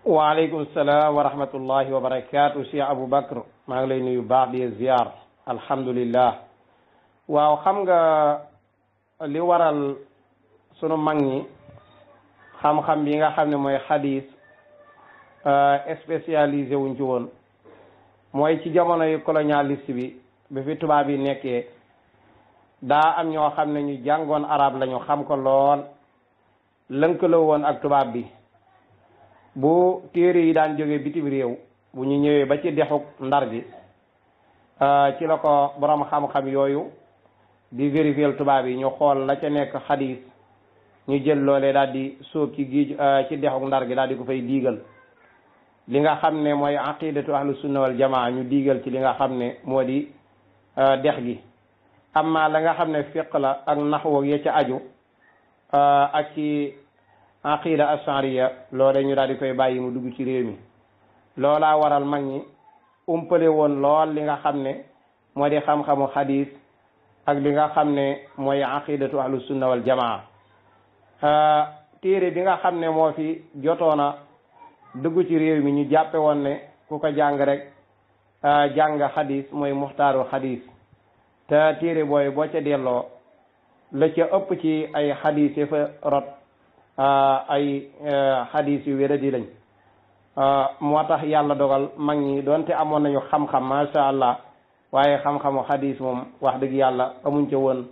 waaleykum salaam wa rahmatullahi wa barakaatu Cheikh Aboubacar maa ngi lay nuyu baax di ziar alhamdulillah. waaw xam nga li waral sunu mag ñi xam-xam bi nga xam ne mooy xadis spécialisé wuñ ci woon mooy ci jamono yu colonialiste bi fi tubaab yi nekkee daa am ñoo xam ne ñu jàngoon arab lañu xam ko lool lënkaloo woon ak tubaab bi. bu téere yi daan jógee bitim réew bu ñu ñëwee ba ci dexuk ndar gi ci la ko borom xam-xam yooyu di vérifier tubaab yi ñu xool la ca nekk xadis ñu jël loolee daal di sóob ci géej ci dexuk ndar gi daal di ko fay diigal li nga xam ne mooy aqidatu ahlu sunna wal jamaa ñu diigal ci li nga xam ne moo di dex gi. amma la nga xam ne fiq la ak naxwu ya ca aju ak ci aqida ashariya loolee ñu daal di koy bàyyi mu dugg ci réew mi loolaa waral mag ñi umpale woon lool li nga xam ne moo di xam-xamu xadis ak li nga xam ne mooy aqidatu ahlu sunna wal jamaa. téere bi nga xam ne moo fi jotoona dugg ci réew mi ñu jàppe woon ne ku ko jàng rek jàng xadis mooy muxtaaru xadis te téere booy boo ca delloo la ca ëpp ci ay xadis yi fa rot ay xadis yu wéradi lañ moo tax yàlla dogal mag ñi doonte amoon nañu xam-xam masha allah waaye xam-xamu xadis moom wax dëgg yàlla amuñ ca woon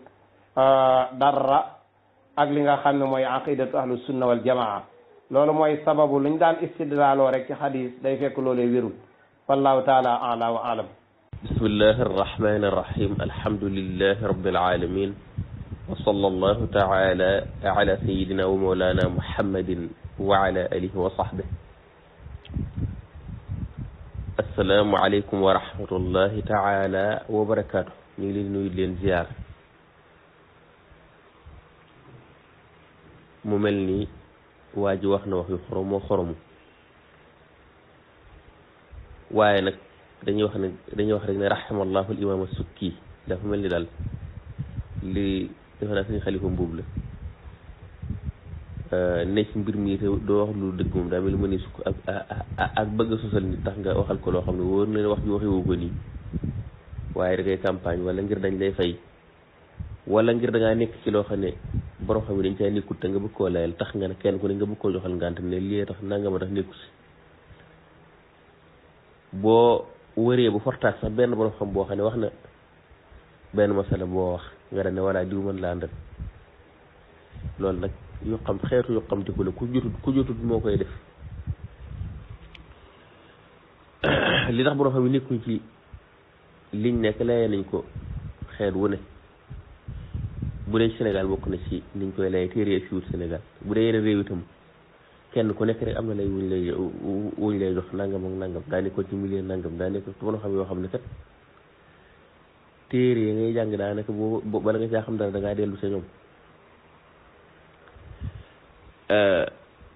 dara ak li nga xam ne mooy aqidatu ahlu sunna wal jamaa. loolu mooy sababu luñ daan istidlaaloo rek ci xadis day fekk loolee wérul wallahu taala ala wa alam. bismillahi arrahmani arrahim alhamdulillahi rabbil alamin wa sallallahu taala ala sayidina wa mawlana muhammadin wa ala alihi wa sahbihi. assalaamu aleykum wa rahmatullahi taala wa barakaatu. ñu ngi leen nuyu leen ziar mu mel ni waa ji wax na wax yu xoromu waaye nag dañuy wax rek ne rahimallahu al imam as-sukki dafa mel ni daal li defe naa suñu xalifa mbuub la ne ci mbir mi te doo wax lu dëgg moom daa mel ni ma ni sukk ak bëgg a sosal nit tax nga waxal ko loo xam ne wóor na wax ji waxewu ko nii waaye da ngay campagne wala ngir dañ lay fay wala ngir da ngaa nekk ci loo xam ne borom xam ne dañ caa nekkut te nga bëgg koo layal tax nga ne kenn ku ne nga bëgg koo joxal ngant ne lii tax nangama tax nekku si boo wëree bu fortaat sax benn borom xam boo xam ne wax na benn masala boo wax nga ne wala diw mën laa àndal loolu nag yoo xam xeetu yoo xam diku la ku jotut moo koy def li tax borom xam ne nekkuñ ci liñ nekk layee nañ ko xeet wu ne bu dee Sénégal bokk na ci niñ koy layee téere fi wut Sénégal bu dee yeneen réew itam kenn ku nekk rek am na lay wuñ lay jox nangam ak nangam daa nekkoon ci million nangam daa nekk borom xam yoo xam ne kat téere yi ngay jàng daanaka boo bala nga caa xam dara da ngaa dellu sa ñoom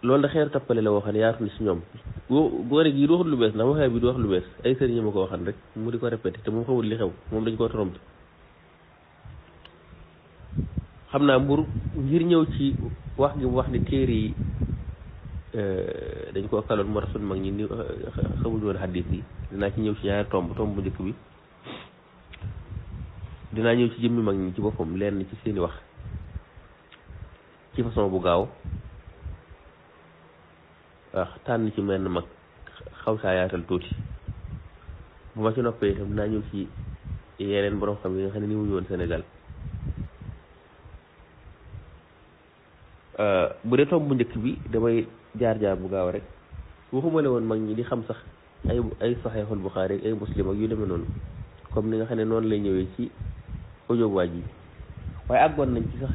loolu da xeetu tappale la waxoon yaatu na si ñoom góore gi du waxut lu bees ndax waxee bi du wax lu bees ay sëriñ ma ko waxan rek mu di ko répété te moom xamul li xew moom dañ koo trompé xam naa mbur ngir ñëw ci wax gi mu wax ni téere yi dañ koo kaloon moo tax suñu mag ñi ni xamul woon xaddis yi dinaa ci ñëw ci ñaari tomb bu njëkk bi dinaa ñëw ci jëmmi mag ñi ci boppam lenn ci seeni wax ci façon bu gaaw wax tànn ci menn mag xaw saa yaatal tuuti bu ma ci noppee itam dinaa ñëw ci yeneen borom xam yi nga xam ne ni wuñu woon Sénégal bu dee tomb bu njëkk bi damay jaar bu gaaw rek waxuma la woon mag ñi di xam sax ay saxeexul Buxaari ay Muslim ak yu demee noonu comme ni nga xam ne noonu lay ñëwee ci audio waaj yi waaye àggoon nañ ci sax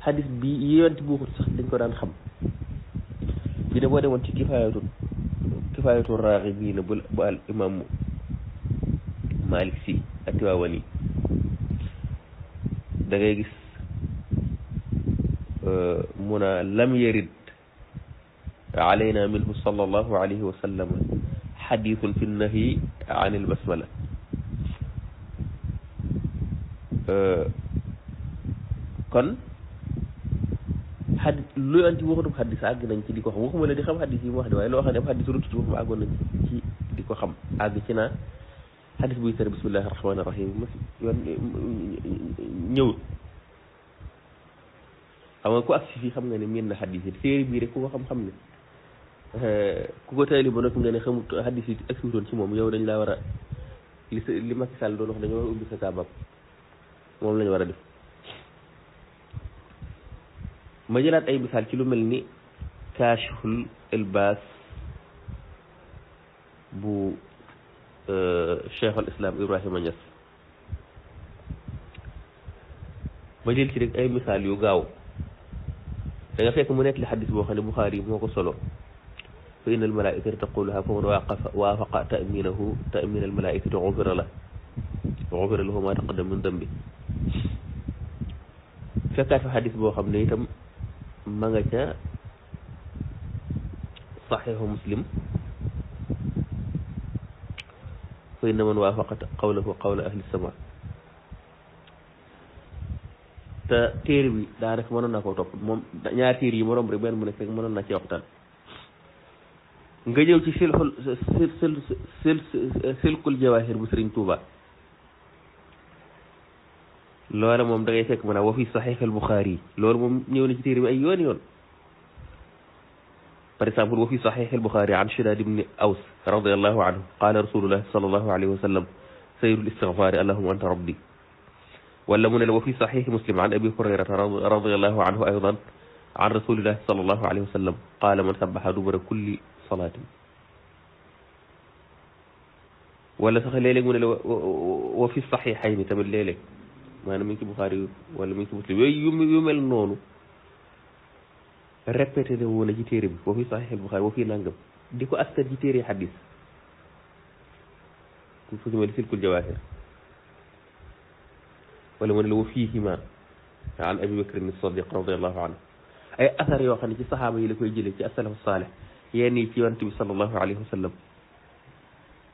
xadis bi yi yonti buuxut sax dañ ko daan xam bi ne boo demoon ci kifaayatu raaxibiina bu al imam Malik Si Atiwaawani da ngay gis muna lam yarid alayna minhu sallallahu alayhi wa sallam xadithun fi nahyi an il basmala kon xadis lu anti waxutub xadis àgg nañ ci di ko xam waxuma la di xam xadis yi mu wax de waaye loo xam ne am xadis rutut waxuma àggoon nañ ci di ko xam àgg ci naa xadis buy tere bismillahi rahmaani rahim yoon ñëwut xam nga ku agsi fii xam nga ne miin na xadis yi téere bii rek ku ko xam-xam ne ku ko tayli ba noppi nga ne xamut xadis yi agsiwutoon ci moom yow dañ laa war a li Macky Sall doon wax dañoo war a ubbi sa kaabab moom lañu war a def ma jëlaat ay misaal ci lu mel ni kaashiful ilbaas bu Cheikh al Islam Ibrahima Niass ma jël ci rek ay misaal yu gaaw da nga fekk mu nekk li xadis boo xam ne Buxaari moo ko solo fa inna al malaikata taquluha fa man waafaqa taminahu tamin al malaikati ufira lahu ma taqaddama min dambi fekkaat fa xadis boo xam ne itam ma nga ca saxiixu Muslim fa inna man waafaqa qawlahu qawla ahli sama te téere bi daa rek mënoon naa koo topp moom ñaar téere yi moroom rek benn mu nekk rek mënoon naa ci waxtaan nga ñëw ci silkul jawaahir bu Sëriñ Tuuba loola moom da ngay fekk mën a wa fi saxiix al Buxaari loolu moom ñëw na ci téere bi ay yoon par exemple wa fi saxiix al Buxaari an Shidaad ibni Aws radiyallahu anhu qaala rasulullahi sallallahu alayhi wa sallam sayyidul istigfaari allahumma anta rabbi wala mu ne la wa fi saxiix Muslim an abi hurayrata radiyallahu anhu aydan an rasulillahi sallallahu alayhi wa sallam qaala man sabbaha dubura kulli salaatin wala sax léeg-léeg mu ne la wa fi saxiixayni tamit léeg-léeg maanaam mi ngi ci Buxaari wala mi ngi ci Muslim yooyu yu mel noonu répété de woon na ci téere bi wa fi saxiix Buxaari wa fi nangam di ko askan ci téere xadis fu ci mel silkul jawaahir wala mu ne la wa fiihima an abi bakrin as-Siddiq radiyallahu anhu ay asar yoo xam ne ci saxaaba yi la koy jëlee ci as-salaf as-saalih yenn yi ci yonent bi sallallahu alayhi wa sallam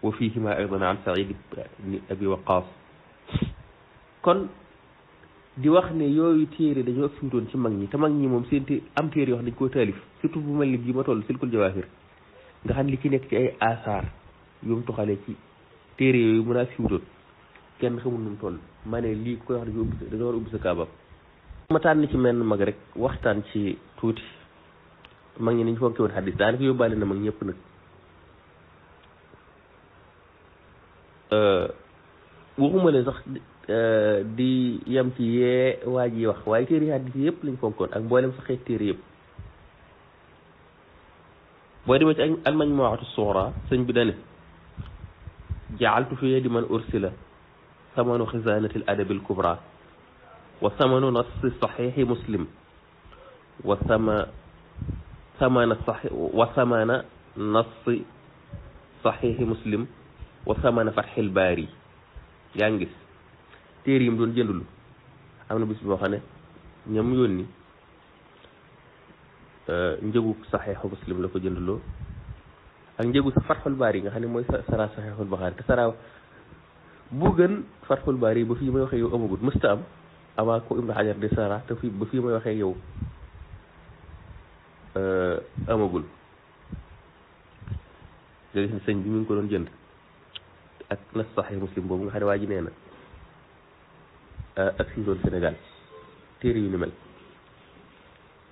wa fiihima aydan an Saïd ibn Abi Waqqaas kon di wax ne yooyu téere dañoo agsiwutoon ci mag ñi te mag ñi moom seen am téere yoo xam dañ koo taalif surtout bu mel ni bii ma toll silkul jawaahir nga xam li ci nekk ci ay asaar yu mu toxalee ci téere yooyu mën a agsiwutoon kenn xamul nu mu toll ma ne lii ku koy wax dañoo war a ubbi sa kaabam ma tànn ci menn mag rek waxtaan ci tuuti mag ñi niñ fonke woon xadis daanaka yóbbaale na mag ñëpp nag waxuma leen sax di yem ci yee waa ji wax waaye téere xadis yi yëpp lañ fonkoon ak mboolem sa xeet téere yëpp boo demee ci al-Majmu'atu as-Sughra sëñ bi dane ja'altu fi yadi man ursila samanu xizaanati al-adabi al-kubra wa samanu nassi saxiixi Muslim wa samana nassi saxiixi Muslim wa samana Fathil Baari yaa ngi gis téere yi mu doon jëndulu am na bis boo xam ne ñam yónni njëgu saxiixu Muslim la ko jënduloo ak njëgu sa Fathul Baari nga xam ne mooy sara saxiixul Buxaari te sara bu gën Fathul Baari ba fii may waxee yow amagut mësta am avant ko Ibnu Hajar di sara te fii ba fii may waxee yow amagul nga gis ne sëñ bi mi ngi ko doon jënd ak nas saxiix Muslim boobu nga xam ne waa ji nee na ak si doon Sénégal téere yu ni mel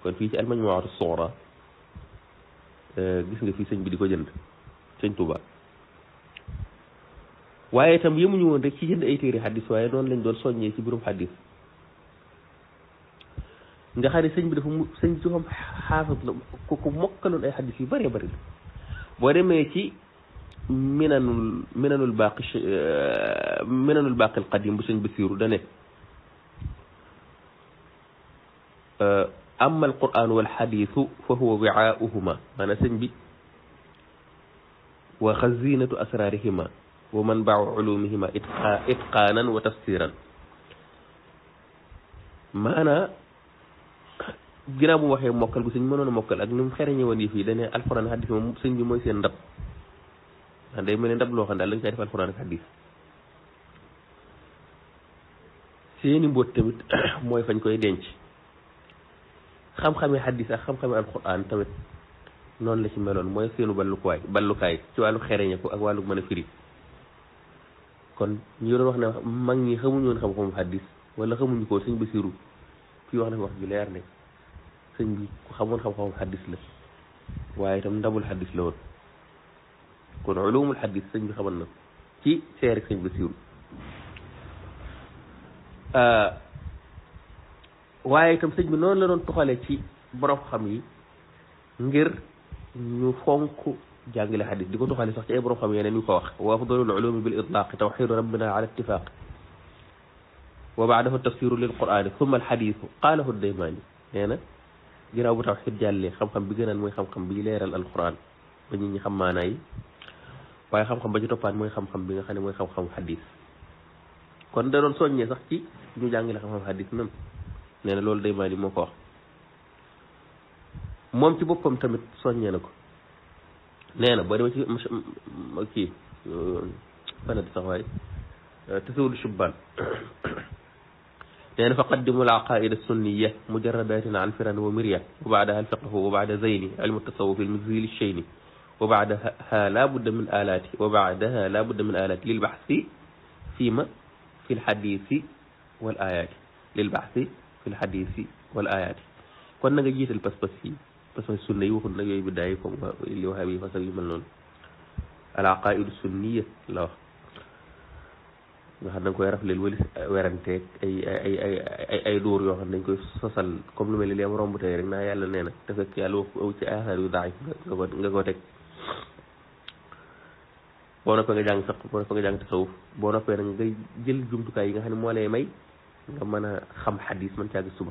kon fii ci al-Majmu'atu as-Sughra gis nga fii sëñ bi di ko jënd sëñ Tuuba waaye itam yemuñu woon rek ci jënd ay téere xaddis waaye noonu lañ doon soññee ci biirum xaddis nga xam ne sëñ bi dafa xaafis la ku mokkaloon ay xaddis yu bëree bëri la boo demee ci minanul baaqi al-qadim bu sëñ Basiiru dane amma al-Qur'aan wal xadiisu fa huwa wi'aa'uhuma maanaam sëñ bi wa xazinatu asraarihima wa manba'u ulumihima itqaanan wa tafsiran maanaam ginnaaw bu waxee mokkal gu sëñ mënoon a mokkal ak ni mu xereñe woon yi fii dane alxuraan xadis moom sëñ bi mooy seen ndab ndax day mel ne ndab loo xam ne daal la nga cay def alxuraan ak xadis seeni mbóot tamit mooy fañ koy denc xam-xami xaddis ak xam-xami alquran tamit noonu la ci meloon mooy seenu ballukaay ci wàllu xereñe ko ak wàllu mën a firi kon ñu doon wax ne mag ñi xamuñu woon xam-xamu xaddis wala xamuñu ko sëñ Basiru fii wax na wax ju leer ne sëñ bi ku xamoon xam-xamu xaddis la waaye itam ndabul xaddis la woon kon ulumul xaddis sëñ bi xamoon na ci seeri sëñ Basiru waaye itam sëñ bi noonu la doon tuxale ci borom xam yi ngir ñu fonk jàngale xadis di ko tuxale sax ci ay borom xam yeneen yu ko wax wa afdalul ulumi bil itlaq tawxidu rabbina ala ittifaq wa baadahu tafsiru lil qur'ani thumma al xadisu qaalahu daymani nee na ginnaaw bu tawxid jàllee xam-xam bi gënal mooy xam-xam bi leeral alquran ba nit ñi xam maanaa yi waaye xam-xam ba ci toppaat mooy xam-xam bi nga xam ne mooy xam-xamu xadis kon da doon soññee sax ci ñu jàngale xam-xam xadis même nee na loolu Daymani moo ko wax moom ci boppam tamit soññee na ko nee na boo demee ci kii fanati sax waay tasawudu shubbaan nee na fa qaddimu al aqaida sunniya mujarradatin an firan wa mirya wa baadaha al fiqhu wa baada zeyni ilmu tasawuf al muzil al shayni wa baadaha la budda min alati wa baadaha la budda min alati lil baxsi fiima fi l xadisi wal ayaati lil baxsi fi l xadisi wal ayaati kon na nga jiital pas-pas yi pas-pas sunna yi waxul nag yooyu biddaa yi comme li waxee bi fasal yu mel noonu al aqaidu sunniya la wax nga xam da nga koy rafleel wali weranteeg ay dóor yoo xam ne dañ koy sosal comme lu mel ni li am romb tey rek naa yàlla nee na te fekk yàlla wax aw ci asaar yu daay nga ko teg boo noppee nga jàng sax boo noppee nga jàng tasawuf boo noppee nag nga jël jumtukaay yi nga xam ne moo lay may nga mën a xam xadis mën caa gis suba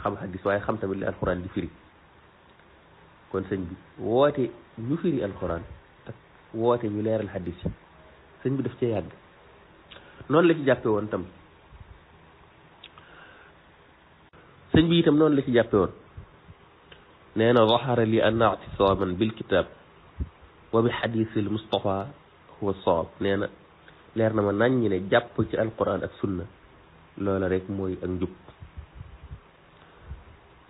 xam xadis waaye xam tamit li alxuraan di firi kon sëñ bi woote ñu firi alxuraan ak woote ñu leeral xadis yi sëñ bi daf cee yàgg noonu la ci jàppe woon tam sëñ bi itam noonu la ci jàppe woon nee na zahara li anna i'tisaaman bil kitab wa bi xadisil Mustafa huwa sawaab nee na leer na ma nañ ñi ne jàpp ci alquran ak sunna loola rek mooy ak njub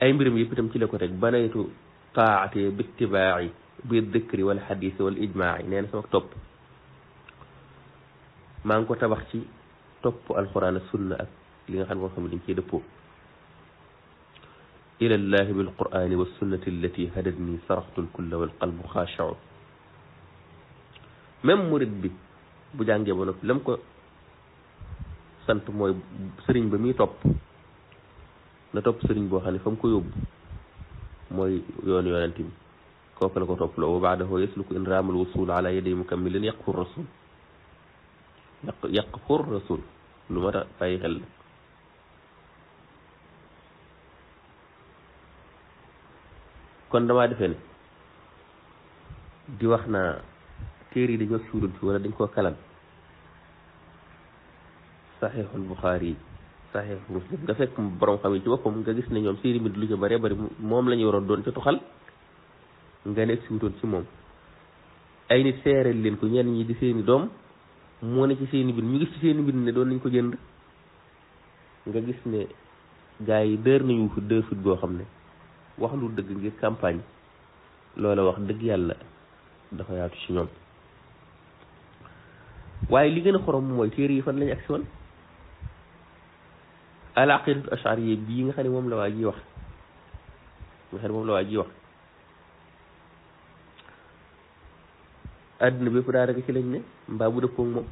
ay mbiram yëpp itam ci la ko teg banaytu taati bi ittibaa'i bi dikri wal xadisi wal ijmaa'i nee na sama topp maa ngi ko tabax ci topp alquran ak sunna ak li nga xam ne moo xam ne dañ cee dëppoo ila llahi bil qur'ani wa sunnati allati hadatni saraxtu lkulla wal qalbu xaashi'u même murid bi bu jàngee ba noppi lam ko sant mooy sëriñ ba muy topp na topp sëriñ boo xam ne fa mu ko yóbbu mooy yoonu yonent bi kooku la ko topp loo wa baadahu yasluku in raamal wusul ala yaday mukammilin yaqfur rasul yaqfur rasul lu ma tax bàyyi xel la kon damaa defee ne di wax naa téere yi dañoo suudul fi wala dañ koo kalan saxiixul Buxaari yi saxiixul Muslim nga fekk borom xam yi ci boppam nga gis ne ñoom seeni mbir lu ci bëree bëri moom la ñu waroon doon ca tuxal nga nekk si wutoon ci moom ay nit seereel leen ko ñenn ñi di seeni doom moo ne ci seeni mbir ñu gis ci seeni mbir ne doon nañ ko jënd nga gis ne gars yi dër nañu fi dër fit goo xam ne wax lu dëgg ngir campagne loola wax dëgg yàlla dafa yaatu ci ñoom waaye li gën a xorom mooy téere yi fan lañu agsi woon al aqidatu ashariya bii nga xam ne moom la waa ji wax àddina bépp daa rek ci lañ ne mbaa bu dëppoo ak moom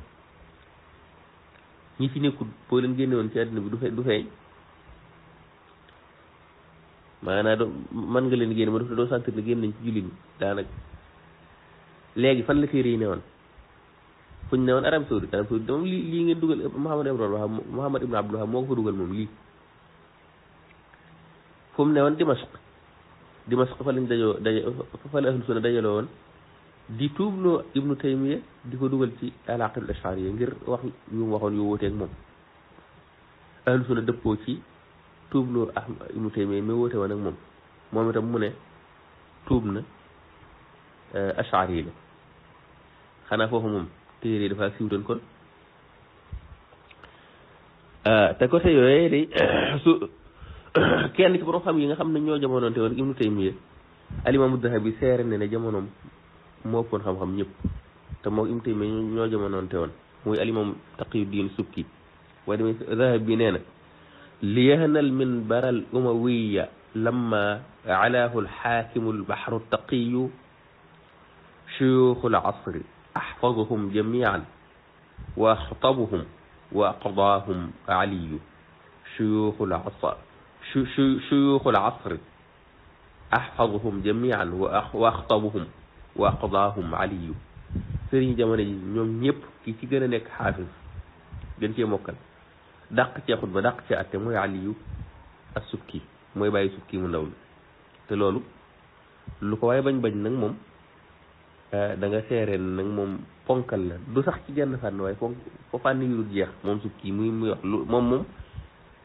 ñi fi nekkul boo leen génne woon ci àddina bi du feeñ maanaam mën nga leen génne ma doo sentir ne génn nañ ci jullit ñi daanaka léegi fan la téere yi ne woon fuñ ne woon Arabie Saoudite moom lii ngeen dugal Muhammad ibn Abdul Wahab moo ko fa dugal moom lii fu mu ne woon Dimashq fa lañ fa la ahlu sunna dajaloo woon di tuubloo Ibnu Taymiya di ko dugal ci al-aqida al-ash'ariyya ngir wax yu mu waxoon yu wuuteeg moom ahlu sunna dëppoo ci tuubloo Ibnu Taymiya mi woote woon ak moom itam mu ne tuub na ash'ari la xanaa foofu moom téere dafa siiwutoon kon te côté yooyu day kenn ci borom xam yi nga xam ne ñoo jamonoonte woon Ibnu Taymiya Alimaamu Dahabi seere ne jamonoom moo ëppoon xam-xam ñëpp te moo Ibnu Taymiya ñoo jamonoonte woon muy Alimaam Taqiyuddin Subki waaye demee Dahabi nee na liyahna al minbar al umawiya lamma alaahu al xaakimu al bahru taqiyu shuyuuxu al asri ahfaduhum jamian wa axtabuhum wa aqdaahum aliyu shuyuuxu al asri ahfaduhum jamian wa axtabuhum wa aqdaahum aliyu sëriñ jamono yi ñoom ñëpp ki ci gën a nekk xaafis gën cee mokkal dàq cee xutba dàq cee atte mooy aliyu as subki mooy bàyyi subki mu ndaw te loolu lu ko waaye bañ-bañ nag moom da nga seereen nag moom ponkal la du sax ci genn fànn waaye fo fànn yu dul jeex moom subki muy wax lu moom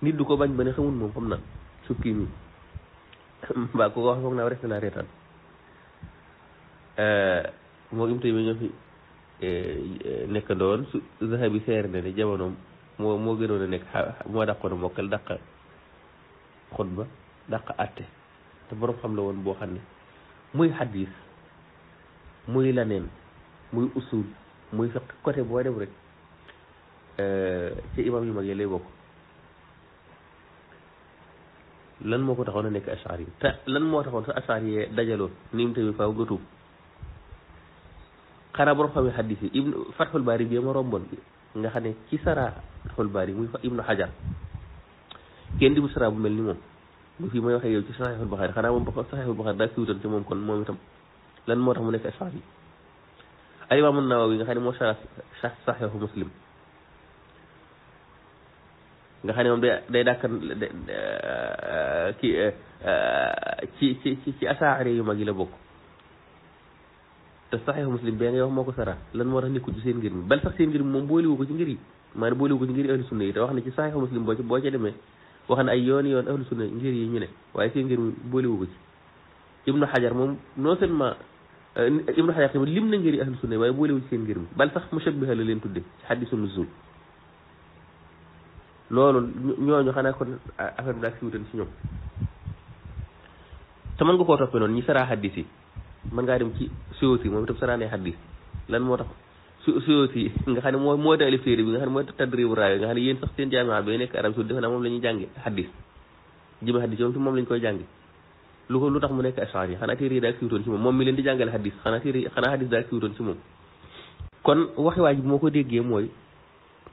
nit du ko bañ ba ne xamul moom xam na subki mi mbaa ku ko wax foog naa rek naa reetaan moo im tey bi ñoo fi nekk doon su Zahabi seere na ne jamonoom moo gënoon a nekk moo dàqoon a mokkal dàq xutba dàq atte te borom xam la woon boo xam ne muy xadis muy laneen muy usul muy fiq côté boo dem rek ci imam yu mag yi lay bokk lan moo ko taxoon a nekk ashari yi te lan moo taxoon sa ashari yee dajaloo ni mu tamit faaw gëtuub xanaa borom xam ne xadis yi ibnu Fathul Baari bi ma romboon nga xam ne ci sara Fathul Baari muy Ibnu Hajar kenn di bu sara bu mel ni moom bu fii may waxee yow ci Saxiixul Buxaari xanaa moom Saxiixul Buxaari daa siwutan ci moom kon moom itam lan moo tax mu nekk ashari yi Al-Imaam An-Nawawi nga xam ne moo sara Saxiixu Muslim nga xam ne moom day dàkkan ci asaari yu mag yi la bokk te Saxiixu Muslim bee ngay wax moo ko sara lan moo tax nekkul ci seen ngir mi bal sax seen ngir mi moom boolewu ko ci ngir yi maanaam boolewu ko ci ngir yi ahlu sunna yi te wax na ci Saxiixu Muslim boo ca demee wax na ay yooni yoon ahlu sunna ngir yi ñu ne waaye seen ngir mi boolewu ko ci Ibnu Hajar moom non seulement Ibnu Hajar tamit lim na ngir yi ahlu sunna yi waaye boolewu ci seen ngir mi bal sax mushabbiha la leen tudde ci hadiisu nuzul loolu ñooñu xanaa kon affaire bi daa siwutan ci ñoom te mën nga koo toppee noonu ñi saraa xaddis yi mën ngaa dem ci Suyuuti moom itam saraa ne xaddis lan moo tax Suyuuti nga xam ne moo taalif téere bi nga xam ne mooy Tadriibu Raawi nga xam ne yéen sax seen jaami'a bi nekk Arabie Saoudite defe naa moom la ñuy jànge xaddis jëme xaddis yoom ci moom la ñu koy jànge lu tax mu nekk ashari yi xanaa téere yi daa siwutoon ci moom mi leen di jàngale xaddis xanaa xaddis daa siwutoon ci moom kon waxi waa ji moo ko déggee mooy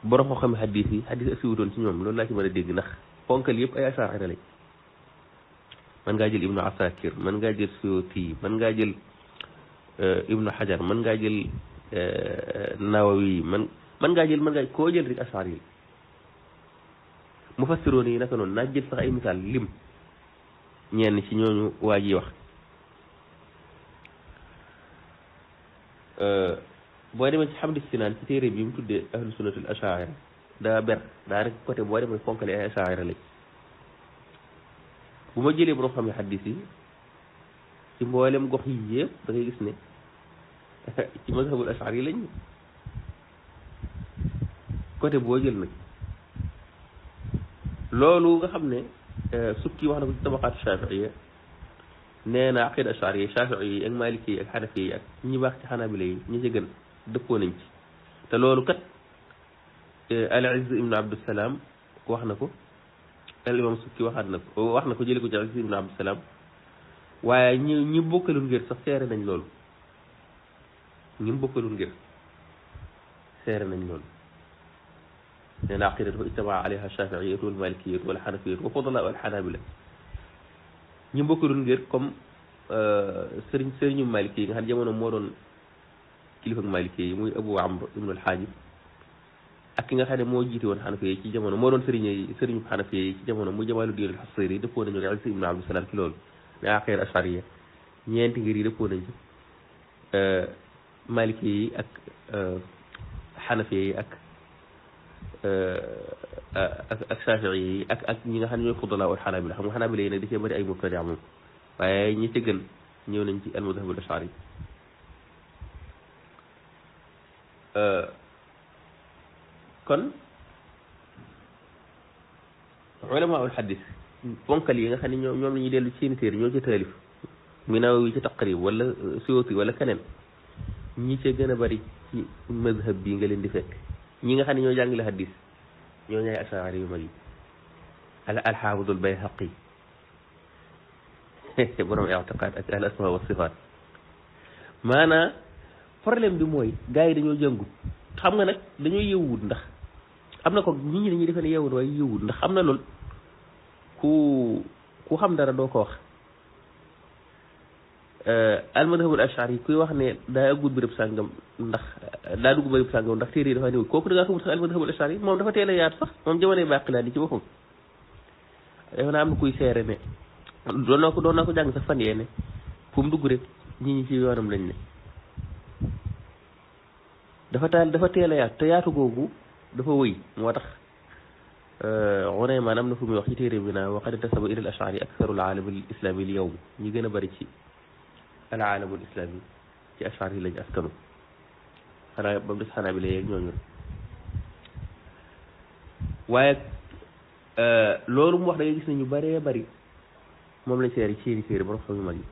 borom ko xam xadis yi xadis ak siwutoon ci ñoom loolu laa ci mën a dégg ndax ponkal yëpp ay asaxira lañ mën ngaa jël Ibnu Asakir mën ngaa jël Suyuti mën ngaa jël Ibnu Hajar mën ngaa jël Nawawi mën ngaa koo jël rek asaxir yi mufassiroon yi naka noonu naa jël sax ay misaal lim ñenn ci ñooñu waa ji wax boo demee ci Hamdu Sinaan ci téere bi mu tuddee ahlu sunnatul ashaira daa rek côté boo demee fonkale ay ashaira lañ bu ma jëlee borom xam ne xaddis yi ci mboolem gox yi yëpp da ngay gis ne ci mazhabul ashari yi lañ côté boo jël nag loolu nga xam ne sukki wax na ko ci tabaqaatu shafiiya nee na aqida ashari yi shafii yi ak maliki yi ak xanafi yi ak ñi baax ci xanabila yi ñi ci gën dëppoo nañ ci te loolu kat al-Izz ibn Abdusalaam wax na ko al imam sukki wax na ko jëlee ko ci al-Izz ibn Abdusalaam waaye ñi bokkalul ngir sax seere nañ loolu ñi bokkalul ngir seere nañ loolu nee na aqidatu ijtamaa alayha shafiiyatu wal malikiyatu wal xanafiyatu wa fudala wal xanabila ñi bokkalul ngir comme sëriñu maliki yi nga xam ne jamono moo doon kilifa ak maliki yi muy Abu Amr ibn al-Hajib ak ki nga xam ne moo jiite woon xanafi yi ci jamono moo doon sëriñu xanafi yi ci jamono muy Jamaaluddin al-Hasiri dëppoo nañu ak Izz ibn Abdusalaam ci loolu ne aqida ashariya ñeenti ngir yi dëppoo nañ ci maliki yi ak xanafi yi ak shafii yi ak ñi nga xam ne ñooy fudala wal xanaabila xam nga xanaabila yi nag da cee bëri ay mubtadia moom waaye ñi ci gën ñëw nañ ci al-madhhab al-ash'ari kon ulama ul xadis ponkal yi nga xam ne ñoom la ñuy dellu ci seeni téere ñoo ci taalif mi Nawawi ci Taqrib wala Suyuti wala keneen ñi ci gën a bari ci mazhab bi nga leen di fekk ñi nga xam ne ñoo jàngale hadis ñoo ñaay asaari yu mag yi alxaafidul Bayhaqi borom i'tiqaad ak al asma wa sifaat maanaam problème bi mooy gars yi dañoo jàngut xam nga nag dañoo yewwut ndax am na ko nit ñi dañuy defe ne yewwut waaye yewwut ndax am na lool ku xam dara doo ko wax al madhabul ashari kuy wax ne daa aggut bërëb sàngam ndax daa dugg bërëb sàngam ndax téere yi dafa néew kooku da ngaa xamul sax al madhabul ashari moom dafa teel a yaatu sax moom jamonoy bàqilaa di ci boppam dafa naa am na kuy seere ne doon naa ko jàng sax fan yee ne fu mu dugg rek ñi ci yoonam lañ ne dafa teel a yaatu te yaatu googu dafa wëy moo tax Ghunaymaan am na fu muy wax ci téere bi naa wa qad intasaba ila al ashari aktharu al aalam al islami al yawm ñi gën a bari ci al aalam al islami ci ashari yi lañ askanu xanaa ba mu des xanaa bi la yeeg ñooñu waaye loolu mu wax da ngay gis ne ñu bëree bëri moom lañ seeri seeni téere borom xam yu mag yi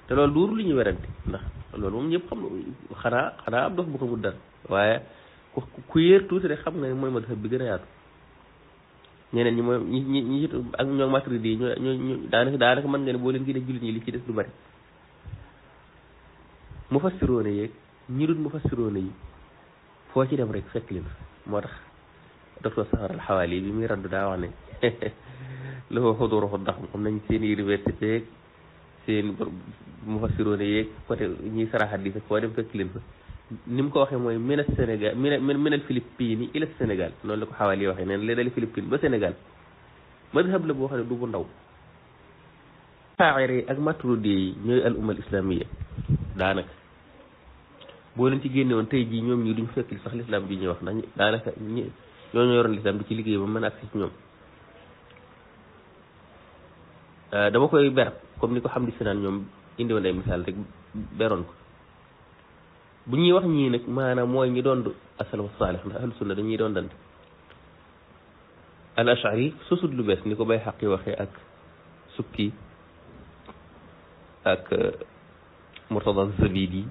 te loolu duuru li ñu werante ndax loolu moom ñëpp xam xanaa am dof bu ko mu dara waaye ku yéer tuuti rek xam nga ne mooy madhab bi gën a yaatu ñeneen ñi mooy ñi ak ñoom maturidi yi ñoo daanaka mën nga ne boo leen gi def jullit ñi li ci des du bëri mufassiroone yeeg ñi dul mufassiroone yi foo ci dem rek fekk leen moo tax docteur Sahar al Xawaali bi muy raddu daa wax ne loo xuduruxu dax xam nañ seen université yeeg seen mufassiroone yeeg côté ñuy sara hadis foo dem fekk leen fa ni mu ko waxee mooy min Sénégal minal Philippines ila Sénégal noonu la ko Xawaali waxee neen leen dali Philippines ba Sénégal madhab la boo xam ne du bu ndaw Ash'ari ak Maturidi yi ñooy al umma al islamiyya daanaka boo leen ci génne woon tey jii ñoom ñi duñ fekk sax l'islam bi ñuy wax ndax daanaka ñoo yoroon l'islam di ci liggéey ba mën a agsi ci ñoom dama koy ber comme ni ko xam di si naan ñoom indi woon ay misaal rek beroon ko bu ñuy wax ñii nag maanaam mooy ñi doon asalafu saalih ndax ahlu sunna dañuy doon dante al ashari sosut lu bees ni ko bay xaqi waxee ak sukki ak murtada zabidi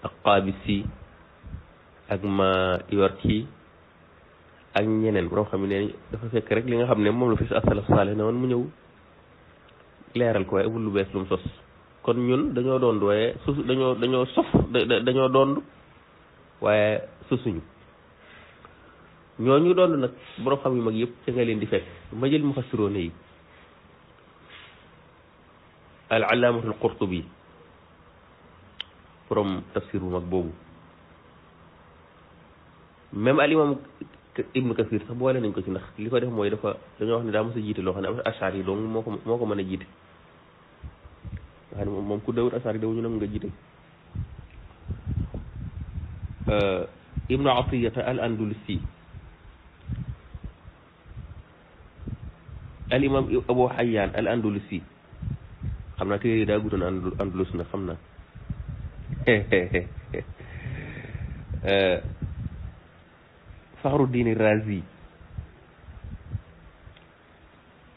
ak qaabisi ak ma yorki ak ñeneen borom xam ne dafa fekk rek li nga xam ne moom la fi si asalafu saalih ne woon mu ñëw leeral ko waaye amul lu bees lu mu sos kon ñun dañoo doon waaye dañoo sof dañoo doon waaye sosuñu ñooñu doon nag borom xam yu mag yëpp ca nga leen di fekk ma jël mufassiroone yi al allaamatul qurtubi borom tafsir bu mag boobu même al imam ibnu kasir sax boole nañ ko ci ndax li ko def mooy dañoo wax ne daa mos a jiite loo xam ne am ashari yi donc moo ko mën a jiite nga xam ne moom ku dawut ashari daw ñu nam nga jiite ibnu atiyata al andalusi al imam abu hayyan al andalusi xam naa téere yi daa gutoon andalus na xam naa Fakhruddin Razi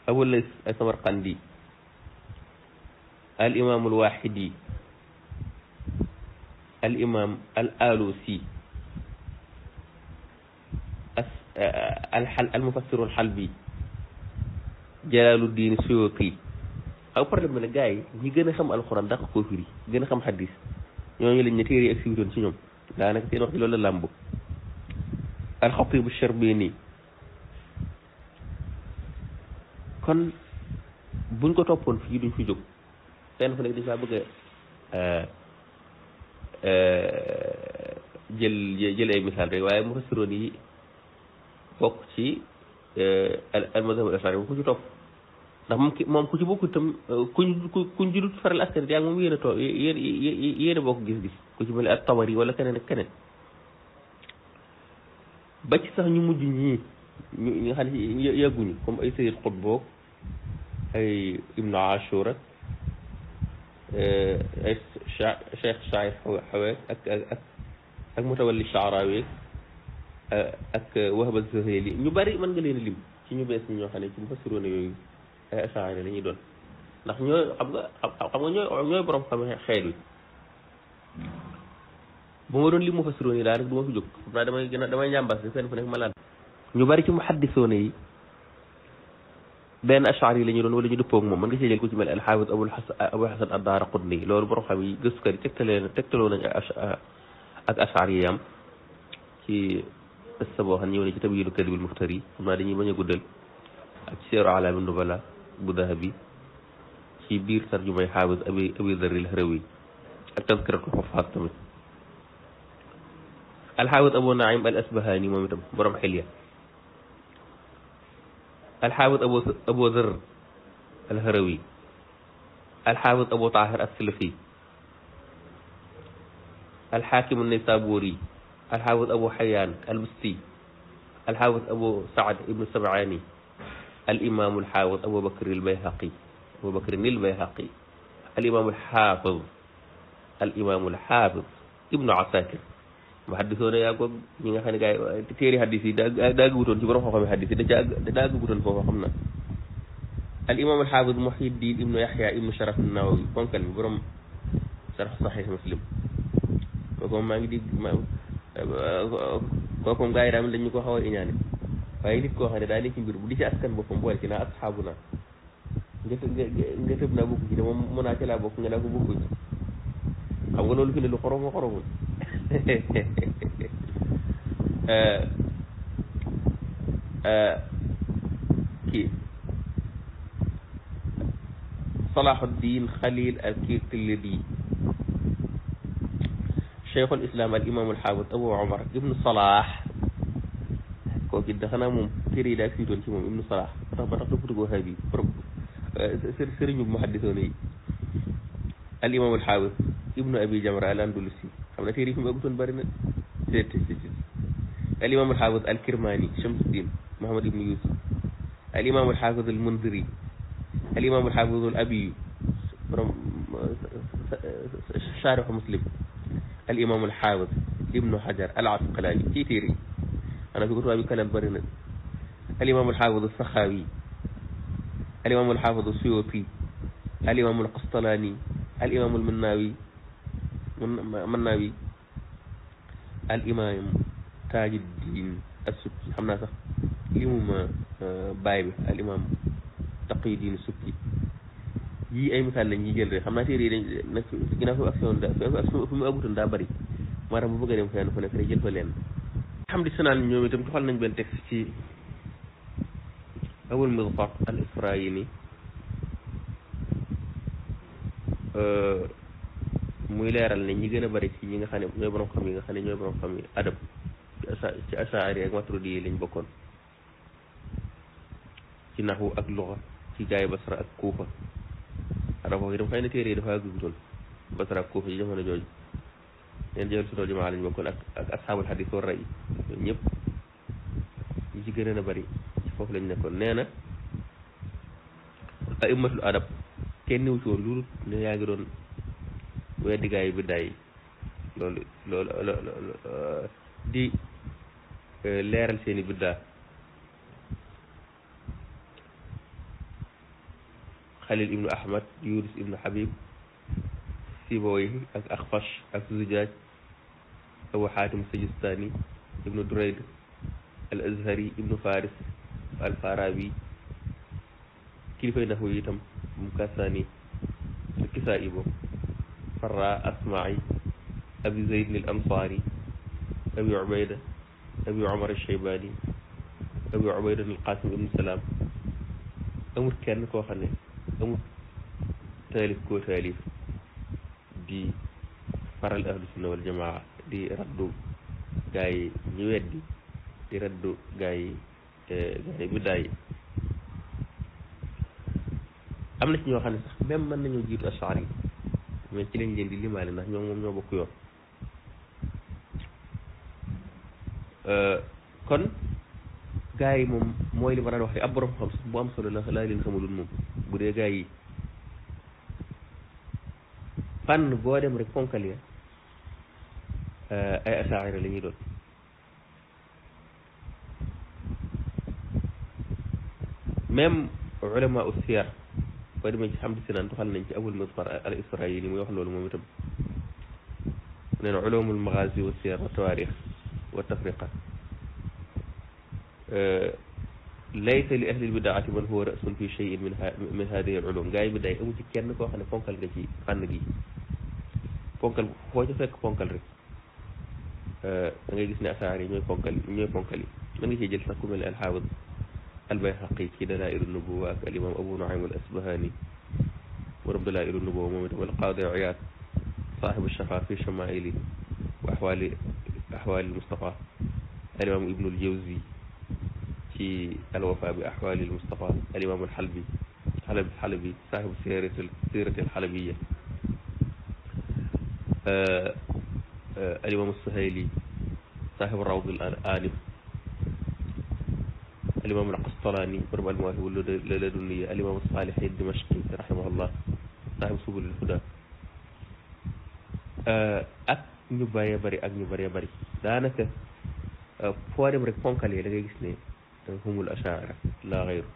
Abu Lays Samarqandi al imam al Wahidi al imam al Alusi al mufassir al Halbi Jalaluddin Suyuti ak problème bi ne gars yi ñi gën a xam alxuraan dàq koo firi gën a xam xadis ñooñu lañ ne téere yi ak siwitoon ci ñoom daanaka seen wax ci loolu la làmb alxatibu Sharbini kon buñ ko toppoon fii duñ fi jóg fenn fu nekk dañ faa bëgg a jël ay misaal rek waaye mufassiroon yi bokk ci al mazhab al ashari bu ko ci topp ndax moom ku ci bokk itam kuñ judut faral askan yaa ngi moom yéen a toog yéen a bokk gis-gis ku ci mel ak Tabari wala keneen ak keneen ba ci sax ñu mujj ñii ñu nga xam ne yàgguñu comme ay Sayyid Qutb boog ay Ibnu Ashur ay Cheikh Saïd Hawaas ak Mutawalli Sha'rawi ak Wahb az-Zuhayli ñu bari mën nga leen a lim ci ñu bees ñi ñoo xam ne ci mufassiroon yooyu ay asaari la ñuy doon ndax ñooy xam nga ñooy borom xam xeet wi bu ma doon li mufassiroon yi daal rek du ma fi jóg xam naa damay njàmbaas di fenn fu nekk ma laal ñu bari ci muhaddisoon yi benn ashari la ñu doon wala ñu dëppoo ak moom mën nga see jël ku ci mel alxaafis abu xasan ad-Daaraqutni loolu borom xam yi gëstukat yi tegtaloo nañ ak ashari yi am ci qissa boo xam ne ñëw ne ci Tabyiinu Kadibil Muftari xam naa dañuy bañ a guddal ak ci Siyar A'laami Nubala bu Dahabi ci biir tarjumay xaafis Abi Dharr al-Harawi ak Tazkiratul Huffaaz tamit alxaafis Abu Naïm al-Asbahani moom itam borom Xilya alxaafis Abu Dharr al-Harawi alxaafis Abu Taahir as-Salafi alxaakim an-Naysaburi alxaafis Abu Xayaan al-Busti alxaafis Abu Saad ibnu Sab'aani al-imaam al-xaafis Abu Bakr al-Bayhaqi al-imaam al-xaafis ibnu Asaakir muhaddisoo ne yaa ko ñi nga xam ne gars yi téeri hadis yi daa gëbutoon ci borom xam-xam hadis yi daa gëbutoon foofu xam na al-imaam al-xaafis Muhyiddin ibnu Yaxya ibnu Sharaf an-Nawawi ponkal mi borom Sharh Sahih Muslim kooku maa ngi dégg kooku moom gars yi daal dañu ko xaw a iñaane waaye nit koo xam ne daa nekk ci mbir bu di ci askan boppam boole ci naa asxaabu naa nga tëb naa bokk ci ne moom mën naa ci laa bokk nga daa ko bokku ci xam nga loolu fi ne lu xoromu xoromul kii Salahuddin Khalil al-Kirkilidi cheikhul islam al imam al xaafis Abu Umar ibnu Salah kooku it xanaa moom téere yi daa fiitoon ci moom ibnu Salah ba tax dëppatu ko xëy bi sëriñu muhaddisoon yi al imam al xaafis ibnu Abi Jamra al Andalusi xam na téere yi fi mu ëggutoon bëri na al imam al xaafis al Kirmani Shamsuddin Muhammad ibnu Yusuf al imam al xaafis al Mundiri al imam al xaafis al Abiyu borom Sharh Muslim al imam al xaafis ibnu Hajar al Asqalaani ci téere yi xanaa fi ko tubaab bi kalal bëri na al imam al xaafis al Saxaawi al imam al xaafis al Suyuuti al imam al Qastalaani al imam al Mannaawi al imam Taajuddin as-Subki xam naa sax li mu ma baay bi al imam Taqiyuddin as-Subki yii ay misaal lañ ñuy jël rek xam naa téere yi dañ nag ginnaaw fi action fi mu agutoon daa bëri moo tax bu bëgg a dem fenn fu nekk rek jël fa leen alhamdulilah ñoom itam toxal nañ benn texte ci Abul Mizfar al-Isfirayini muy leeral ne ñi gën a bëri ci ñi nga xam ne ñooy borom xam yi nga xam ne ñooy borom xam yi adab ci Asaari ak Maturidi yi lañ bokkoon ci naxwu ak luxa ci gaay Basra ak Kuufa xanaa foofu itam xëy na téere yi dafa gugutoon Basra ak Kuufa ci jamono jooju neen jël sutool jamaa lañ bokkoon ak asxaabul xadis war ray ñoom ñëpp ñi ci gën a bëri ci foofu lañ nekkoon nee na a'immatul adab kenn niw ci woon lu ne yaa ngi doon weddi gaay yi biddaay yi loolu di leeral seeni biddaa Xalil ibnu Ahmad Yunus ibnu Habib Sibawayhi ak Axfash ak Zujaaj Abu Xaatim Sajistani ibnu Durayd al Azhari ibnu Faris al Farabi kilifay naxu yi itam Mukasani ak Kisaa'i boobu Farra Asma'i Abi Zayd al Ansari Abi Ubayda Abi Umar al Shaybani Abi Ubayda al Qasim ibnu Salaam amul kenn koo xam ne amul taalif koo taalif di faral ahlu sunna wal jamaa di raddu gaa yi ñu weddi di raddu gaa yi biddaa yi am na ci ñoo xam ne sax même mën nañoo jiitu Ash'ari yi mais ci lañ leen di limaale ndax ñoom moom ñoo bokk yoon kon gaa yi moom mooy li ma daan wax rek ab borom xam sax bu am solo la laa leen xamalul moom bu dee gaa yi fànn boo dem rek ponkal ya ay asaa'ira la ñuy doon même ulama u siyar boo demee ci Hamdu Sinaan tuxal nañ ci Abul Misbar al Israili muy wax loolu moom itam nee na ulumul maghazi wa siyar wa tawarix wa tafriqa laysa li ahli lbidaati man huwa rasun fi cheyin min hadihi al ulum gaa yi bi day amu ci kenn koo xam ne ponkal nga ci fànn gi ponkal foo ca fekk ponkal rek da ngay gis ne asaar yi ñooy ponkal yi mën nga ciy jël sax ku mel ne alxaafid albayhaqi ci dalailu nubuwa ak alimam abu nuaym al asbahani borom dalailu nubuwa moom itam alqaadi iyaad saaxibu shafa fi chamaili wa ahwali almustafa alimam ibnu aljawzi ci alwafa bi ahwali almustafa alimam alxalbi xalabi saaxibu sirati alxalabiya alimam alsuhayli saaxibu rawd al-aanif alimam al-Qastalani borom al-Mawaahib al-ladunniya alimam as-Saalih ad-Dimashqi rahimahullah saaxibu subul al-huda ak ñu bëree bëri daanaka foo dem rek ponkal yi da ngay gis ne humul ashaira la gayru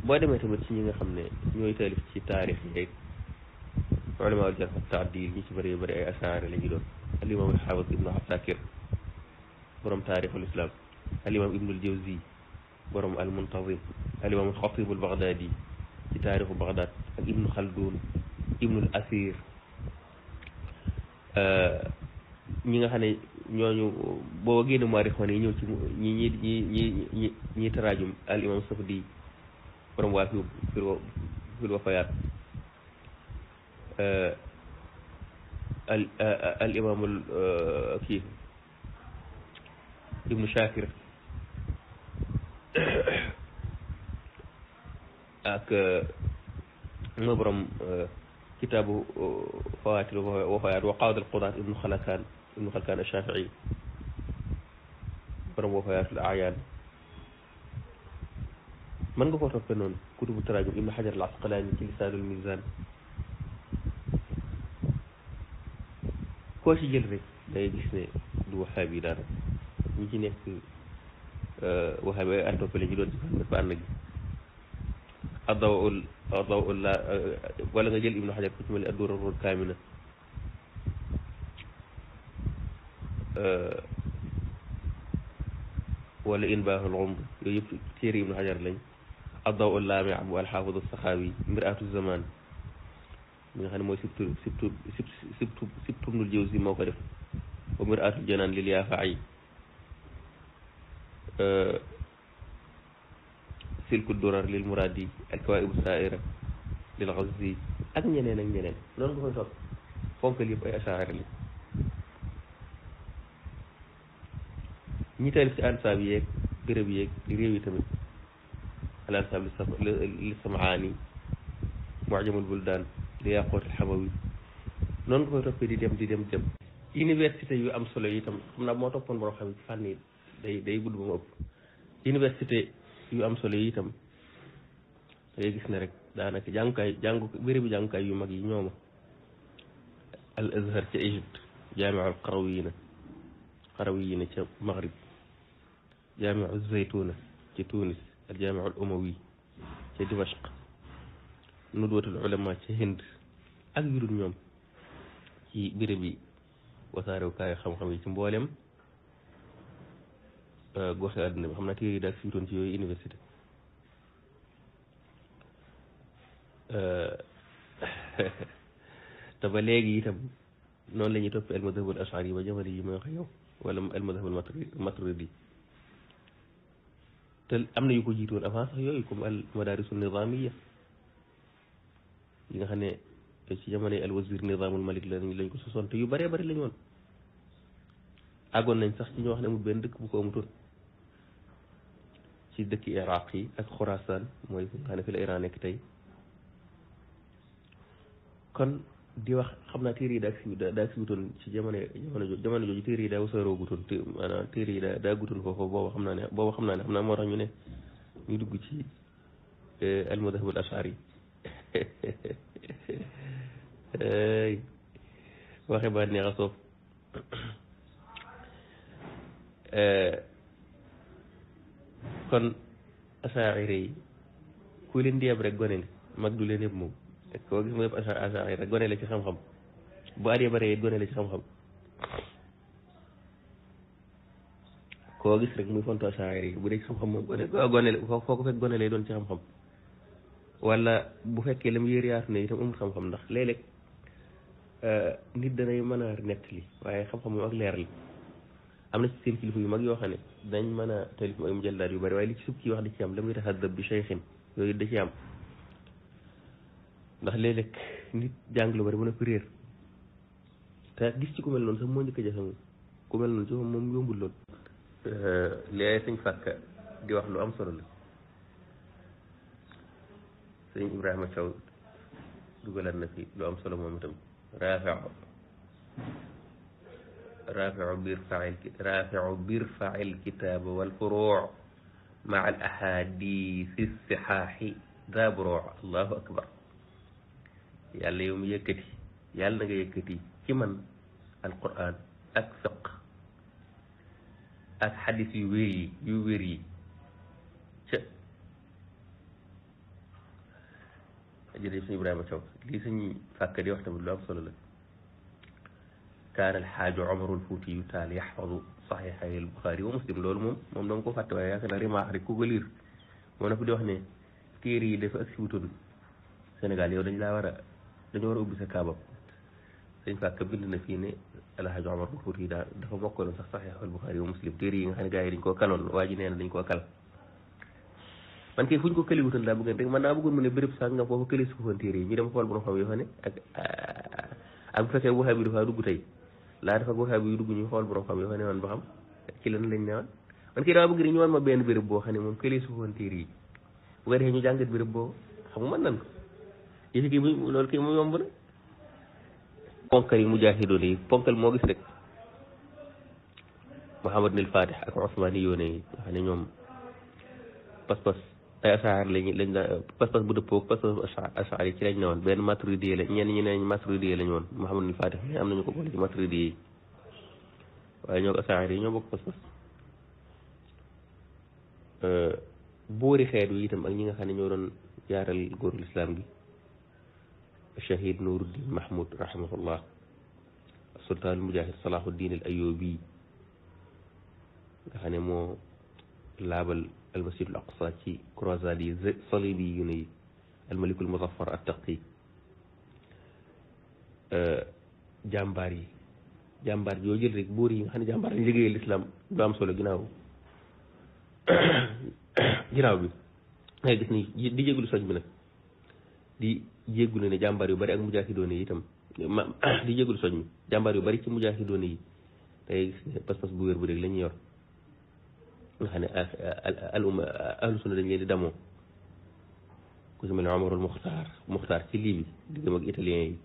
boo demee tamit ci ñi nga xam ne ñooy taalif ci taarix yeeg ulama al jarh wa taadil ñi ci bëree bëri ay ashaira la ñu doon alimam alxaafid ibnu asakir borom taarixul islam alimam ibnu aljawzi borom almuntazim alimam alxatib albaghdadi ci taarixu baghdad ak ibnu khaldun ibnu al asir ñi nga xam ne ñooñu boo génn muarixoon yi ñëw ci ñi taraajum al imam safdi borom waa fil wafayaat al imam kii ibnu shakir ak mooy borom kitaabu fawaatil wafayaat wa qawaad al qudaat ibnu xalkaan ash-shafii borom wafayaatul ayaan mën nga koo toppee noonu kutubu taraajum ibnu xajar al asqalaani ci lisaanul mizaan koo ci jël rek day gis ne du waxaab yi daanaka ñi ci nekk waxaab ay antoppe la ñu doon ci fànn gi addaw la wala nga jël ibnu xajar ku ci mel ni ad-durarul kaamina wala inbaahul umd yooyu yëpp téere ibnu xajar lañ addaw laami bu alxaafidu saxaawi miraatu zaman mi nga xam ne mooy sibtu ibnul jawzi moo ko def wa miraatul janaan lil yaafa'i silku durar lil muradi alkawaibu saaira lil ghazi ak ñeneen noonu nga koy topp fonkal yëpp ay asaara li ñi taalif ci ansaab yeeg béréb yeeg réew yi tamit al ansaab li samaani mu'jamul buldaan li yaqootil xamawi noonu nga koy toppee di dem université yu am solo yi itam xam naa moo toppoon borom xam ci fànn yi day gudd ba mu ëpp université yu am solo yi itam da ngay gis ne rek daanaka bérébi jàngukaay yu mag yi ñooma al azhar ca Égypte jaamiul qarawiyina ca maghrib jaamiul zaytuna ca Tunis al jaamiul umawi ca Dimashq nudwatul ulama ca Hind ak yu dul ñoom ci bérébi wasaarewukaayu xam-xam yi ci mboolem goxe àdduna bi xam naa téere yi daal fiitoon ci yooyu université te ba léegi itam noonu la ñuy toppee al madhab al ashari ba jamono yi may wax yow wala al madhab al maturidi te am na yu ko jiitoon avant sax yooyu comme al madaris al nizamiya yi nga xam ne ci jamono yi al wazir nizamul malik lañ ko sosoon te yu bëree bëri lañ woon àggoon nañ sax ci ñoo wax ne amul benn dëkk bu ko amutoon ci dëkki iraq yi ak xurasaan mooy nga xam ne fi la Iran nekk tey kon di wax xam naa téere yi daa siwutoon ci jamono jooju téere yi daa wasaaroogutoon maanaam téere yi daa gutoon foofu booba xam naa ne xam naa moo tax ñu ne ñu dugg ci al madhab al ashari waxe ba neex a soof kon asaari yi ku leen di yeb rek gone li mag du leen yëpp moom koo gis mu yëpp asaari rek gone la ci xam-xam bu at yi bare it gone la ci xam-xam koo gis rek muy fonto asaari yi bu dee ci xam-xam moom gone la foo ko fekk gone lay doon ci xam-xam wala bu fekkee la mu yër yaatu ne itam amul xam-xam ndax léeg-léeg nit danay mën a nettali waaye xam-xam moom ak leer li am na ci seen kilifa yu mag yoo xam ne dañ mën a talif ay mujallaat yu bari waaye li ci sub kii wax da ci am la muy taxaddab bi cheikhin yooyu da ci am ndax léeg-léeg nit jàng lu bari mën a ko réer te gis ci ku mel noonu sax moo njëkk a jafe moom ku mel noonu ci moom yombul lool léegi sëñ Fàkka di wax lu am solo la sëñ Ibrahima Thiaw dugalaat na fi lu am solo moom itam raafiu birfail kitaaba wal furuu maa al ahadisi sihaahi daa buruu allahu akbar yàlla yow mi yëkkati yàlla na nga yëkkati ci man alquran ak fiq ak xadis yu wér yi ca jërëjëf sëñ Ibrahima Thiaw lii sëñ Fàkka di wax tamit lu am solo la kaana alxaaju Omarul Fuuti yu taal yaxfadu saxiixay al-Buxaari wa Muslim loolu moom danga ko fàtte waaye yaakaar naa rimaax rek ku ko liir moo na fi di wax ne téere yi dafa ak si wutoon Sénégal yow dañu war a ubbi sa kaabam sëñ Fàkka bind na fii ne alxaaju Omarul Fuuti yi dafa mokkaloon sax saxiixay al-Buxaari wa Muslim téere yi nga xam ne gars yi dañ koo kaloon waa ji nee na dañ koo kal man kay fu ñu ko këli wutoon daa bëggoon rek man naa bëggoon mu ne béréb sax nga foofu këli su ko téere yi ñu dem xool bu xam yoo xam ne ak bu fekkee waxaa bi dafa dugg tey laa dafa waxaa bi yu dugg ñu xool borom xam yoo xam ne man ba xam ci lan lañ newoon man kii dama bëgg rek ñu wan ma benn béréb boo xam ne moom këli su ko téere yi bu ko defee ñu jàngat béréb boo xam nga mën nan ko yëfi kii loolu kii mu yomb na ponkal yi mujaahidoon yi ponkal moo gis rek Muhammad nil Fatih ak Ousmane yoone yi nga xam ne ñoom pas-pas ay asaar lañ pas-pas bu dëppoo pas-pas asaar yi ci lañ ne woon benn maturidi la ñenn ñi ne maturidi lañ woon Muhammad nil Fatih mais am nañu ko boole ci maturidi yi waaye ñoo ko asaar yi ñoo bokk pas-pas boori xeet wi itam ak ñi nga xam ne ñoo doon yaaral góorul islam gi Shahid Nuruddin Mahmoud rahimahullah sultaan mujahid Salahuddin al Ayyubi nga xam ne moo laabal almasjidul aqsa ci croisade yi salibi yu ne yi almalikul muzaffar attaqi jàmbaar yoo jël rek buur yi nga xam ne jàmbaar lañ liggéeyal lislaam du am solo ginnaaw bi ngay gis ni di jégalu soñ bi nag di jégalu ne jàmbaar yu bari ak mujaahidoon yi itam di jégalu soñ mi jàmbaar yu bari ci mujaahidoon yi dangay gis ne pas-pas bu wér bu rek la ñuy yor nga xam ne ahlu sunna dañ leen di damoo ku si mel ne Omarul Muxtaar ci Libi diggam ak italien yi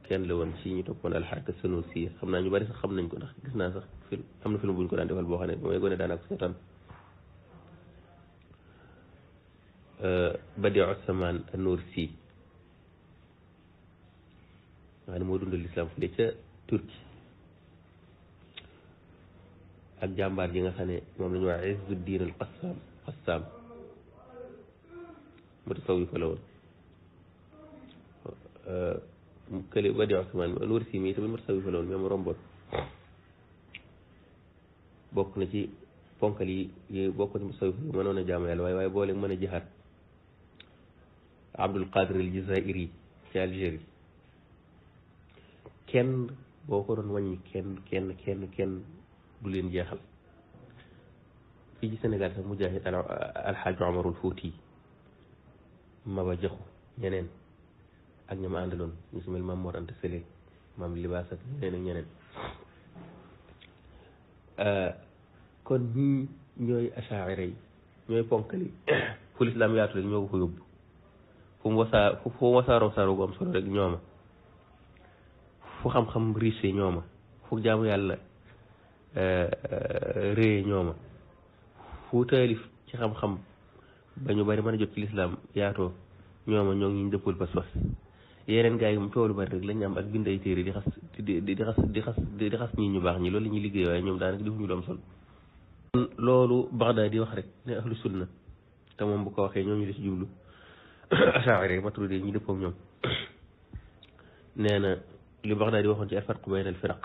kenn la woon ci ñu toppoon alxaraka Sanusi xam naa ñu bari sax xam nañ ko ndax gis naa sax film am na film bu ñu ko daan defal boo xam ne ba may gone daanaa ko seetaan Badiu Samaan Nursi nga xam ne moo dundal lislaam fu de ca Turki ak jàmbaar ji nga xam ne moom la ñu wax Izzuddin al Qassam mutasawwif la woon kële Badi Usmaan Nursi mi tamit mutasawwif la woon mais mu romboon bokk na ci ponkal yi bokk na ci mutasawwif yi mënoon a jaamu yàlla waaye boole mën a jihaad Abdul Qadir al Jazairi ci Algérie kenn boo ko doon wàññi kenn du leen jeexal fii ci Sénégal sax mujahid alxaaj Omarul Fuuti Maba Jaxu ñeneen ak ña ma àndaloon ñu si mel Maam Mor Anta Sali Maam Libaas ak ñeneen kon ñii ñooy asaa'ira yi ñooy ponkali fu lislaam yaatu rek ñoo ko fa yóbbu fu mu wasaaroo bu am solo rek ñooma fu xam-xam riche ñooma fu jaamu yàlla réye ñooma fu taalif ci xam-xam ba ñu bari mën a jot ci lislaam yaatoo ñooma ñoo ngi ñu dëppul pas-pas yeneen gaa yi moom coow lu bari rek lañ am ak bind ay téere di xas ñi ñu baax ñi loolu la ñuy liggéey waaye ñoom daanaka defuñu lu am solo loolu Bagdaadi di wax rek ne ahlu sunna te moom bu ko waxee ñoom ñu di ci jublu Ash'ari Maturidi ñu dëppoo ak ñoom nee na li Bagdaadi waxoon ci al-farq bayna al-firaq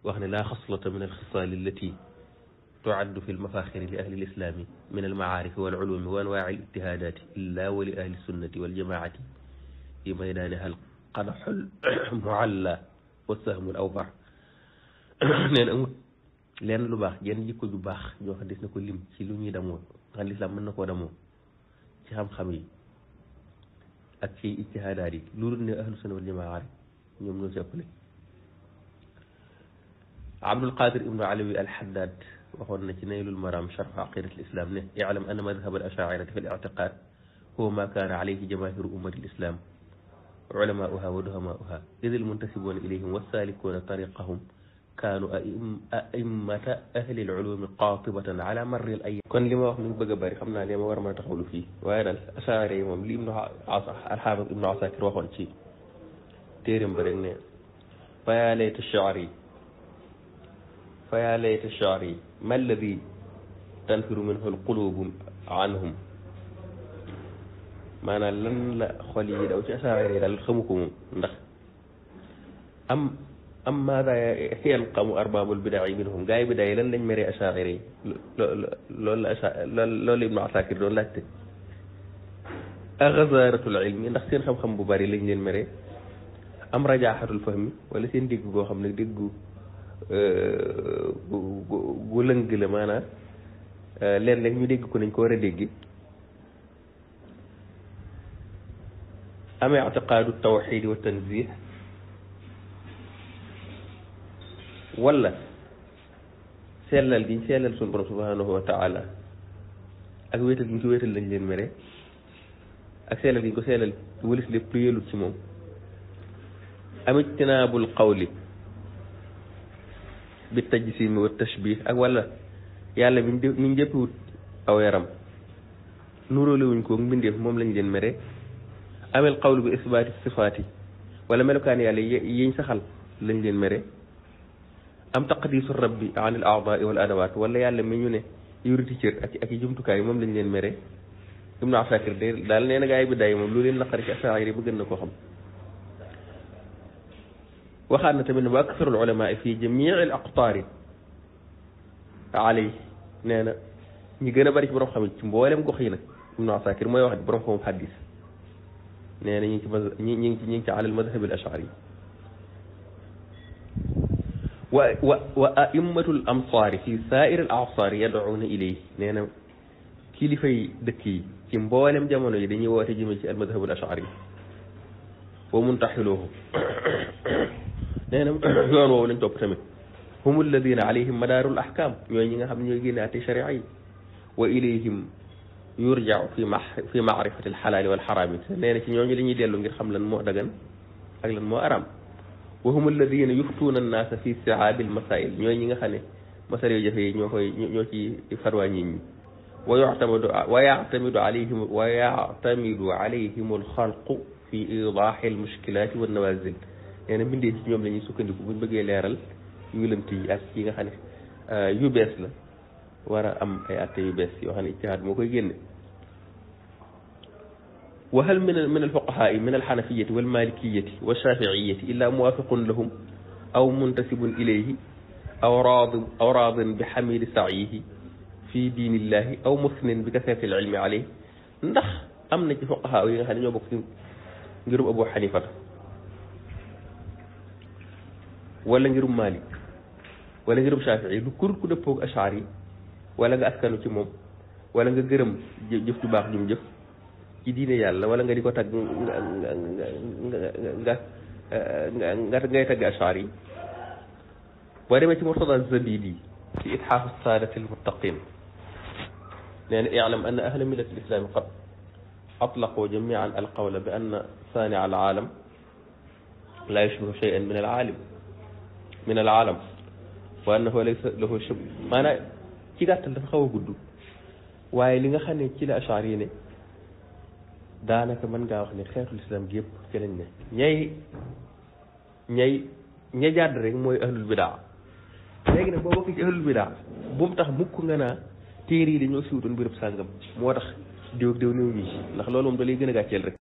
wax ne laa xaslata min al-xisaal allati tuaddu fi al-mafaaxiri li ahli al-islaami min al-macaarifi wal-culuumi wa anwaaci al-ijtihaadaati illaa wa li ahli sunnati wal-jamaacati fi maydaaniha al-qadaxu al-mucallaa wa sahmu al-awdaa nee na amut lenn lu baax jenn jikko ju baax ñoo xam des na ko lim ci lu ñuy damoo nga xam lislaam mën na koo damoo ci xam-xam yi ak ci ijtihaadaat yi loolu ne ahlu sunna wal jamaa rek ñoom ñoo ci ëppale Abdul Qadir ibnu Alawi al-Haddad waxoon na ci Naylul Maram sharh aqidat al-islam ne i'lam anna madhhab al-ash'ariyya fi al-i'tiqad huwa ma kana alayhi jamaahiru ummati al-islam ulama'uha wa duhama'uha idh al-muntasibuna ilayhim was-salikuna tariqahum kaanu a'immata ahli al-ulum qatibatan ala marri al-ayyam kon li ma wax mi ngi bëgg a bëri xam naa ne ma war a mën a taxawlu fii waaye daal ash'ari yi moom li al-Hafiz ibnu Asakir waxoon ci téeram ba rek ne fa yaa layta ash-sha'ri فيا ليت الشعري ما الذي تنفر منه القلوب عنهم maanaam lan la xol yi daw ci asaari daal xamu ko moom ndax am maada yanqamu arbaabul bidaa minhum gaa yi bidaa yi lan lañ meree asaari loolu Ibnu Asakir doon laajte axazaaratul ilmi ndax seen xam-xam bu bari lañ leen meree am rajaaxatul fahmi wala seen dégg goo xam ne déggu gu lëng la maanaam léeg-léeg ñu dégg ko nañ ko war a dégg amee i'tiqaadu tawxiid wa tanzih wala sellal gi ñu sellal suñu borom subhanahu wa taala ak wéetal gi ñu ko wéetal lañ leen mere ak sellal gi ñu ko sellal wëlis lépp lu yëlut ci moom am ijtinaabul qawli bi tajsimi wa tashbih ak wala yàlla mi ñu jëppiwut aw yaram nuróolewuñ ko mbindeef moom lañ leen mere amel qawlu bi isbaati sifaati wala melokaan yàlla yiñ saxal lañ leen mere am taqdisu rabbi an al a'daai wal adawaat wala yàlla mi ñu ne yuriti cër ak i jumtukaay moom lañ leen mere Ibnu Asakir de daal nee na gaa yi bi day moom lu leen naqari ci asaari ba gën na koo xam waxaat na tamit ne wa aktharul ulamaa fi jamii al aqtaari alay nee na ñi gën a bari ci borom xam ci mboolem gox yi nag Ibnu Asakir mooy wax borom xam xaddis nee na ñi ngi ci alal madhhab al ash'ari wa a'immatul amsaari fi saa'ir al a'saar yad'uuna ilayhi nee na kilifay dëkk yi ci mboolem jamono yi dañuy woote jëme ci al madhhab al ash'ari wa muntaxiluhu nee na yoon woowu lañ topp tamit hum alladina alayhim madaarul ahkam ñooy ñi nga xam ne ñooy génne àtte sharia yi wa ilayhim yurja'u fi ma'rifati alxalaali wal xaraami nee na ci ñooñu la ñuy dellu ngir xam lan moo dagan ak lan moo araam wa hum alladina yuftuuna annaasa fi si'aabi almasail ñooy ñi nga xam ne masal yu jafe yi ñoo ci farwaa nit ñi wa ya'tamidu alayhim alxalqu fi idaahi almushkilaati wannawaazil nee na mbindee ci ñoom la ñuy sukkandiku buñ bëggee leeral yu lënt yi ak yi nga xam ne yu bees la war a am ay atte yu bees yoo xam ne ijtihaad moo koy génne wa hal min alfuqahaai min alxanafiyati walmalikiyati walshafiiyati illa muwafiqun lahum aw muntasibun ilayhi aw raadin bi xamidi sa'yihi fi diinillahi aw musnin bi kasrati alilmi alayhi ndax am na ci fuqahaa yi nga xam ne ñoo bokk ci ngirum Abu Xanifata wala ngirum Malik wala ngirum Shafii lu kur ku dëppoog Ash'ari wala nga askanu ci moom wala nga gërëm jëf ju baax jum jëf ci diine yàlla wala nga di ko tagg ngay tagg Ash'ari boo demee ci Murtada Zabidi ci Itxaafu Saadati al-Muttaqin nee na i'lam anna ahla millati al-islaami qad atlaqu jamii'an al-qawla bi anna saani'a al-aalam laa yushbihu shay'an min al-aalam wa annahu laysa lahu shibh maanaam ci gàttal dafa xaw a gudd waaye li nga xam ne ci la Ash'ari ne daanaka mën ngaa wax ne xeetu lislaam gi yëpp ci lañ ne ña jàdd rek mooy ahlul bidaa léegi nag boo bokk ci ahlul bidaa bu mu tax mukk nga naa téere yi dañoo siwutoon mbirëb sàngam moo tax diw ak diw néew ñi ndax loolu moom da lay gën a gàcceel rek